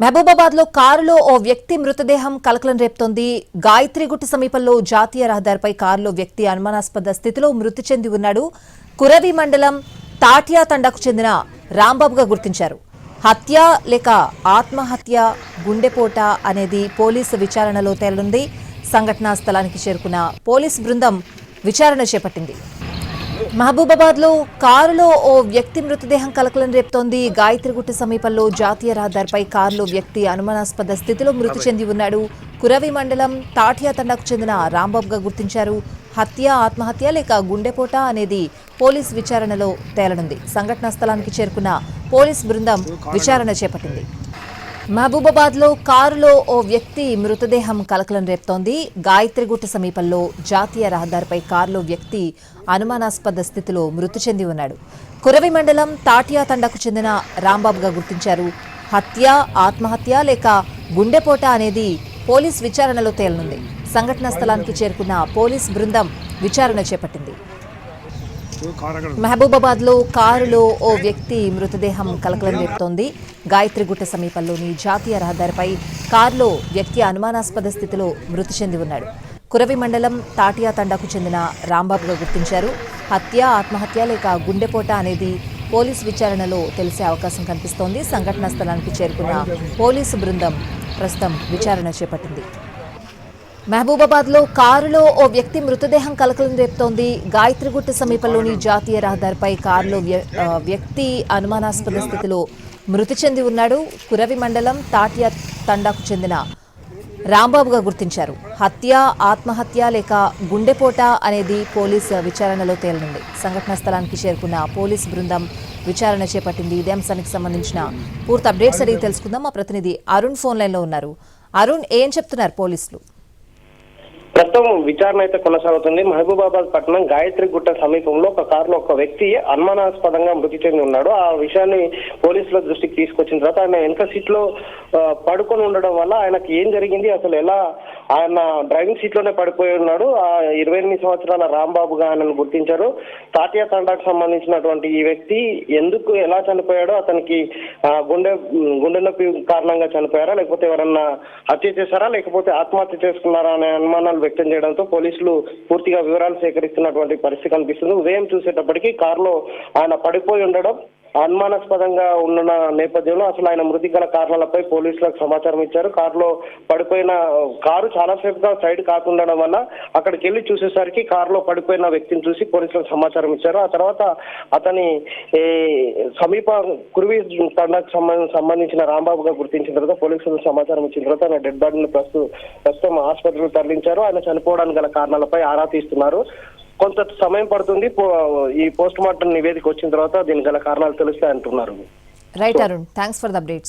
మహబూబాబాద్ లో కారులో ఓ వ్యక్తి మృతదేహం కలకలం రేపుతోంది. గాయత్రిగుట్ట సమీపంలో జాతీయ రహదారిపై కారులో వ్యక్తి అనుమానాస్పద స్థితిలో మృతి చెంది ఉన్నాడు. కురవి మండలం తాటియా తండాకు చెందిన రాంబాబుగా గుర్తించారు. హత్య లేక ఆత్మహత్య, గుండెపోట అనేది పోలీసు విచారణలో తేలనుంది. సంఘటనా స్థలానికి చేరుకున్న పోలీసు బృందం విచారణ చేపట్టింది. మహబూబాబాద్ లో కారులో ఓ వ్యక్తి మృతదేహం కలకలం రేపుతోంది. గాయత్రిగుట్ట సమీపంలో జాతీయ రహదారిపై కారులో వ్యక్తి అనుమానాస్పద స్థితిలో మృతి చెంది ఉన్నాడు. కురవి మండలం తాటియా తండాకు చెందిన రాంబాబుగా గుర్తించారు. హత్య, ఆత్మహత్య లేక గుండెపోట అనేది పోలీస్ విచారణలో తేలనుంది. సంఘటనా స్థలానికి చేరుకున్న పోలీస్ బృందం విచారణ చేపట్టింది. మహబూబాబాద్ లో కారులో ఓ వ్యక్తి మృతదేహం కలకలం రేపుతోంది. గాయత్రిగుట్ట సమీపంలో జాతీయ రహదారిపై కారులో వ్యక్తి అనుమానాస్పద స్థితిలో మృతి చెంది ఉన్నాడు. కురవి మండలం తాటియా తండాకు చెందిన రాంబాబుగా గుర్తించారు. హత్య, ఆత్మహత్య లేక గుండెపోట అనేది పోలీస్ విచారణలో తేలనుంది. సంఘటనా స్థలానికి చేరుకున్న పోలీస్ బృందం విచారణ చేపట్టింది. మహబూబాబాద్ లో కారులో ఓ వ్యక్తి మృతదేహం కలకలం రేపుతోంది. గాయత్రిగుట్ట సమీపంలోని జాతీయ రహదారిపై కారులో వ్యక్తి అనుమానాస్పద స్థితిలో మృతి చెంది ఉన్నాడు. కురవి మండలం తాటియా తండాకు చెందిన రాంబాబుగా గుర్తించారు. హత్య, ఆత్మహత్య లేక గుండెపోట అనేది పోలీసు విచారణలో తెలిసే అవకాశం కనిపిస్తోంది. సంఘటనా స్థలానికి చేరుకున్న పోలీసు బృందం ప్రస్తుతం విచారణ చేపట్టింది. మహబూబాబాద్ లో కారులో ఓ వ్యక్తి మృతదేహం కలకలం రేపుతోంది. గాయత్రిగుట్ట సమీపంలోని జాతీయ రహదారిపై కారులో వ్యక్తి అనుమానాస్పద స్థితిలో మృతి చెంది ఉన్నాడు. కురవి మండలం తాటియా తండాకు చెందిన రాంబాబుగా గుర్తించారు. హత్య, ఆత్మహత్య లేక గుండెపోట అనేది పోలీసు విచారణలో తేలనుంది. సంఘటనా స్థలానికి చేరుకున్న పోలీసు బృందం విచారణ చేపట్టింది. ఇదే అంశానికి సంబంధించిన పూర్తి అప్డేట్స్ అడిగి తెలుసుకుందాం. మా ప్రతినిధి అరుణ్ ఫోన్ లైన్ లో ఉన్నారు. అరుణ్, ఏం చెప్తున్నారు పోలీసులు? ప్రస్తుతం విచారణ అయితే కొనసాగుతుంది. మహబూబాబాద్ పట్టణం గాయత్రిగుట్ట సమీపంలో ఒక కారులో ఒక వ్యక్తి అనుమానాస్పదంగా మృతి చెంది ఉన్నాడు. ఆ విషయాన్ని పోలీసుల దృష్టికి తీసుకొచ్చిన తర్వాత ఆయన వెనక సీట్ లో పడుకొని ఉండడం వల్ల ఆయనకి ఏం జరిగింది, అసలు ఎలా, ఆయన డ్రైవింగ్ సీట్ లోనే పడిపోయి ఉన్నాడు. ఆ 28 సంవత్సరాల రాంబాబుగా ఆయనను గుర్తించారు. తాటియా తండాకు సంబంధించినటువంటి ఈ వ్యక్తి ఎందుకు, ఎలా చనిపోయాడో, అతనికి గుండె నొప్పి కారణంగా చనిపోయారా, లేకపోతే ఎవరన్నా హత్య చేశారా, లేకపోతే ఆత్మహత్య చేసుకున్నారా అనే అనుమానాలు వ్యక్తం చేయడంతో పోలీసులు పూర్తిగా వివరాలు సేకరిస్తున్నటువంటి పరిస్థితి కనిపిస్తుంది. ఉదయం చూసేటప్పటికీ కారులో ఆయన పడిపోయి ఉండడం అనుమానాస్పదంగా ఉన్న నేపథ్యంలో అసలు ఆయన మృతి గల కారణాలపై పోలీసులకు సమాచారం ఇచ్చారు. పడిపోయిన కారు చాలాసేపుగా సైడ్ కాకుండడం వల్ల అక్కడికి వెళ్ళి చూసేసరికి కారులో పడిపోయిన వ్యక్తిని చూసి పోలీసులకు సమాచారం ఇచ్చారు. ఆ తర్వాత అతని సమీప కురివి తండాకు సంబంధించిన రాంబాబుగా గుర్తించిన తర్వాత పోలీసులకు సమాచారం ఇచ్చిన తర్వాత ఆయన డెడ్ బాడీని ప్రస్తుతం ఆసుపత్రికి తరలించారు. ఆయన చనిపోవడానికి గల కారణాలపై ఆరా తీస్తున్నారు. కొంత సమయం పడుతుంది. ఈ పోస్ట్ మార్టం నివేదిక వచ్చిన తర్వాత దీనికి గల కారణాలు తెలుస్తాయి అంటున్నారు. Right Arun, thanks for the updates.